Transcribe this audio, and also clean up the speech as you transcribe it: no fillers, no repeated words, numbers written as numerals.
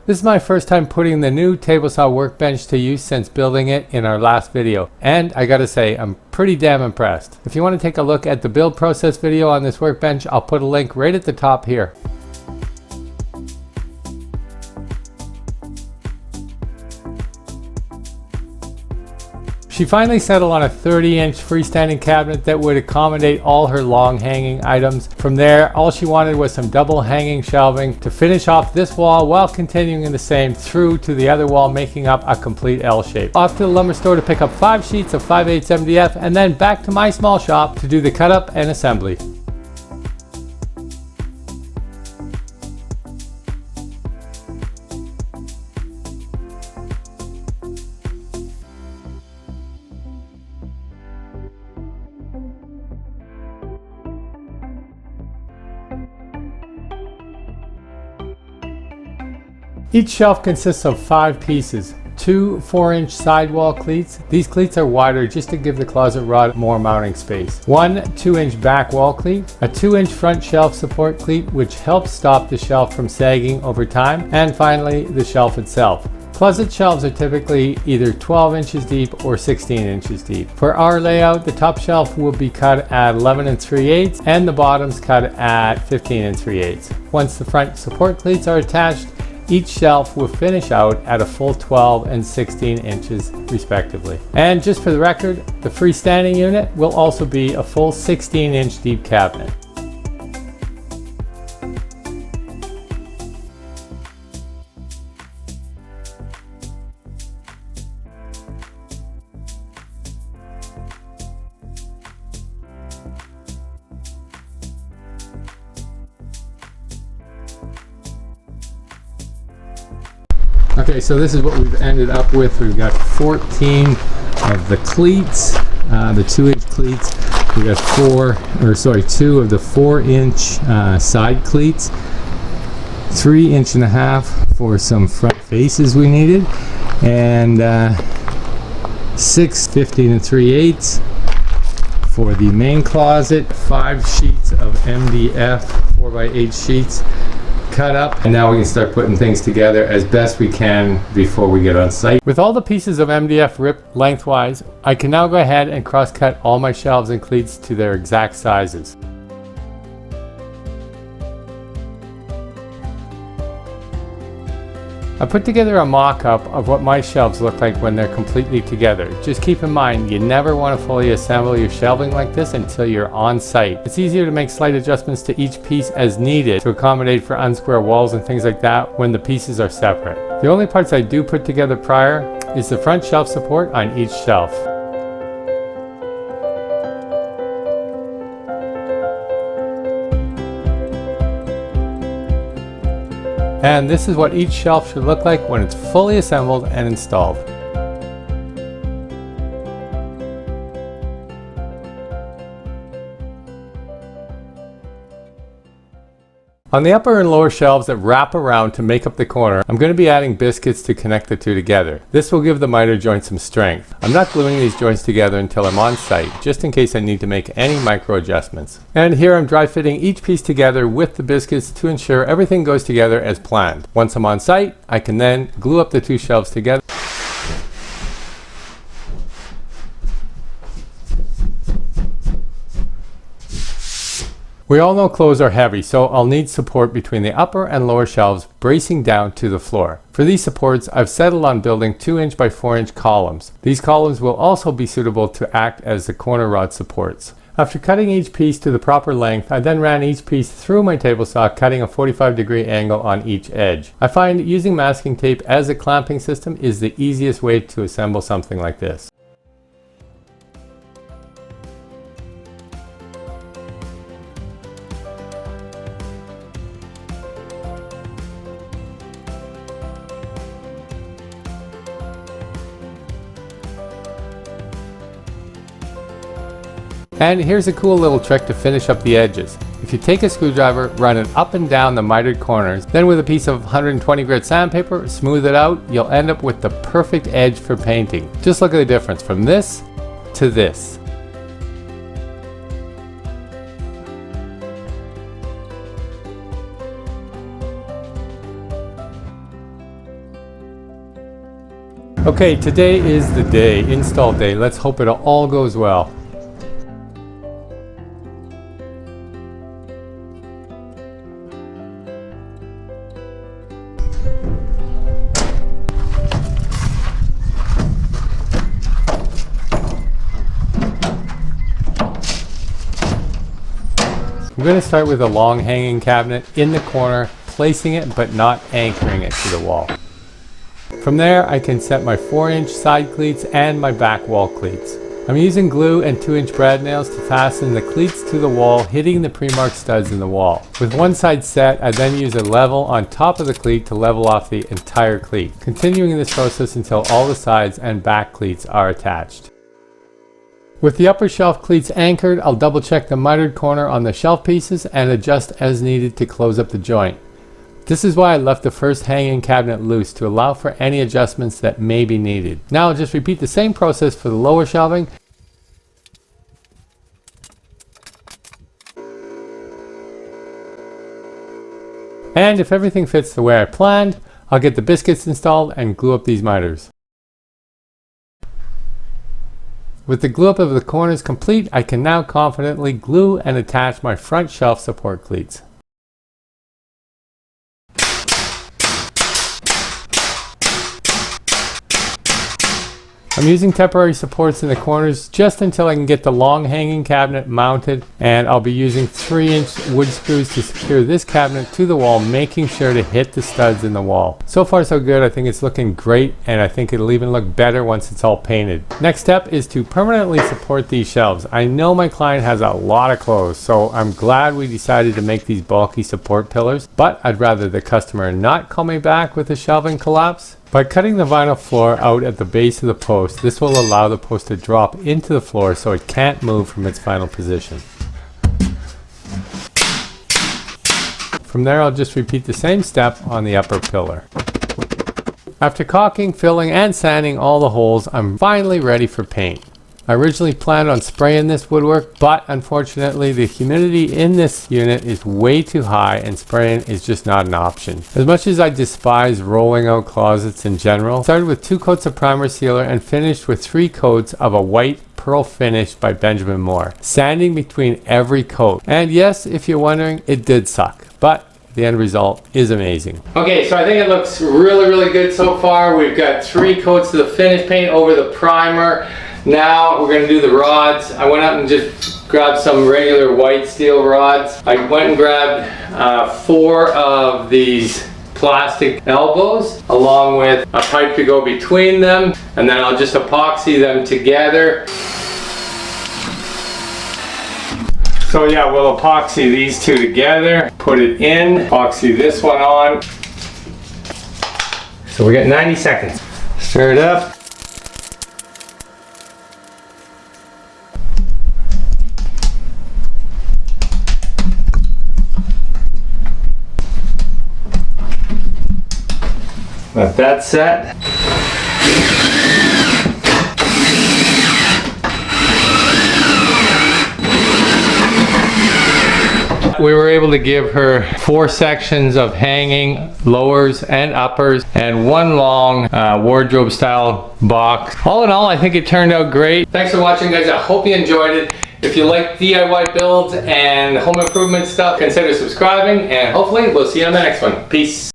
This is my first time putting the new table saw workbench to use since building it in our last video, and I gotta say I'm pretty damn impressed. If you want to take a look at the build process video on this workbench, I'll put a link right at the top here. She finally settled on a 30-inch freestanding cabinet that would accommodate all her long hanging items. From there, all she wanted was some double hanging shelving to finish off this wall while continuing the same through to the other wall, making up a complete L shape. Off to the lumber store to pick up 5 sheets of 5/8 MDF, and then back to my small shop to do the cut up and assembly. Each shelf consists of 5 pieces, 2 4-inch sidewall cleats. These cleats are wider just to give the closet rod more mounting space. 1 2-inch back wall cleat, a 2-inch front shelf support cleat which helps stop the shelf from sagging over time, and finally the shelf itself. Closet shelves are typically either 12 inches deep or 16 inches deep. For our layout, the top shelf will be cut at 11 3/8 and the bottoms cut at 15 3/8. Once the front support cleats are attached, each shelf will finish out at a full 12 and 16 inches respectively. And just for the record, the freestanding unit will also be a full 16-inch deep cabinet. Okay, so this is what we've ended up with. We've got 14 of the cleats, the 2-inch cleats. We've got 2 of the 4-inch side cleats, 3 1/2 inch for some front faces we needed, and 6 15 3/8 for the main closet, 5 sheets of MDF 4x8 sheets cut up, and now we can start putting things together as best we can before we get on site. With all the pieces of MDF ripped lengthwise, I can now go ahead and cross cut all my shelves and cleats to their exact sizes. I put together a mock-up of what my shelves look like when they're completely together. Just keep in mind, you never want to fully assemble your shelving like this until you're on site. It's easier to make slight adjustments to each piece as needed to accommodate for unsquare walls and things like that when the pieces are separate. The only parts I do put together prior is the front shelf support on each shelf. And this is what each shelf should look like when it's fully assembled and installed. On the upper and lower shelves that wrap around to make up the corner, I'm going to be adding biscuits to connect the two together. This will give the miter joint some strength. I'm not gluing these joints together until I'm on site, just in case I need to make any micro adjustments. And here I'm dry fitting each piece together with the biscuits to ensure everything goes together as planned. Once I'm on site, I can then glue up the 2 shelves together. We all know clothes are heavy, so I'll need support between the upper and lower shelves bracing down to the floor. For these supports, I've settled on building 2-inch by 4-inch columns. These columns will also be suitable to act as the corner rod supports. After cutting each piece to the proper length, I then ran each piece through my table saw, cutting a 45-degree angle on each edge. I find using masking tape as a clamping system is the easiest way to assemble something like this. And here's a cool little trick to finish up the edges. If you take a screwdriver, run it up and down the mitered corners, then with a piece of 120 grit sandpaper, smooth it out, you'll end up with the perfect edge for painting. Just look at the difference from this to this. Okay, today is the day, install day. Let's hope it all goes well. I'm going to start with a long hanging cabinet in the corner, placing it but not anchoring it to the wall. From there I can set my 4-inch side cleats and my back wall cleats. I'm using glue and 2-inch brad nails to fasten the cleats to the wall, hitting the pre-marked studs in the wall. With one side set, I then use a level on top of the cleat to level off the entire cleat, continuing this process until all the sides and back cleats are attached. With the upper shelf cleats anchored, I'll double check the mitered corner on the shelf pieces and adjust as needed to close up the joint. This is why I left the first hanging cabinet loose, to allow for any adjustments that may be needed. Now I'll just repeat the same process for the lower shelving. And if everything fits the way I planned, I'll get the biscuits installed and glue up these miters. With the glue up of the corners complete, I can now confidently glue and attach my front shelf support cleats. I'm using temporary supports in the corners just until I can get the long hanging cabinet mounted, and I'll be using 3-inch wood screws to secure this cabinet to the wall, making sure to hit the studs in the wall. So far so good. I think it's looking great, and I think it'll even look better once it's all painted. Next step is to permanently support these shelves. I know my client has a lot of clothes, so I'm glad we decided to make these bulky support pillars, but I'd rather the customer not call me back with a shelving collapse. By cutting the vinyl floor out at the base of the post, this will allow the post to drop into the floor so it can't move from its final position. From there, I'll just repeat the same step on the upper pillar. After caulking, filling, and sanding all the holes, I'm finally ready for paint. I originally planned on spraying this woodwork, but unfortunately the humidity in this unit is way too high and spraying is just not an option. As much as I despise rolling out closets in general, I started with 2 coats of primer sealer and finished with 3 coats of a white pearl finish by Benjamin Moore, sanding between every coat. And yes, if you're wondering, it did suck, but the end result is amazing. Okay, so I think it looks really good so far. We've got 3 coats of the finish paint over the primer. Now we're going to do the rods. I went out and just grabbed some regular white steel rods. I went and grabbed 4 of these plastic elbows along with a pipe to go between them, and then I'll just epoxy them together. So yeah, we'll epoxy these 2 together, put it in, epoxy this one on. So we got 90 seconds. Stir it up. Let that set. We were able to give her 4 sections of hanging lowers and uppers and 1 long wardrobe style box. All in all, I think it turned out great. Thanks for watching, guys. I hope you enjoyed it. If you like DIY builds and home improvement stuff, consider subscribing, and hopefully we'll see you on the next one. Peace.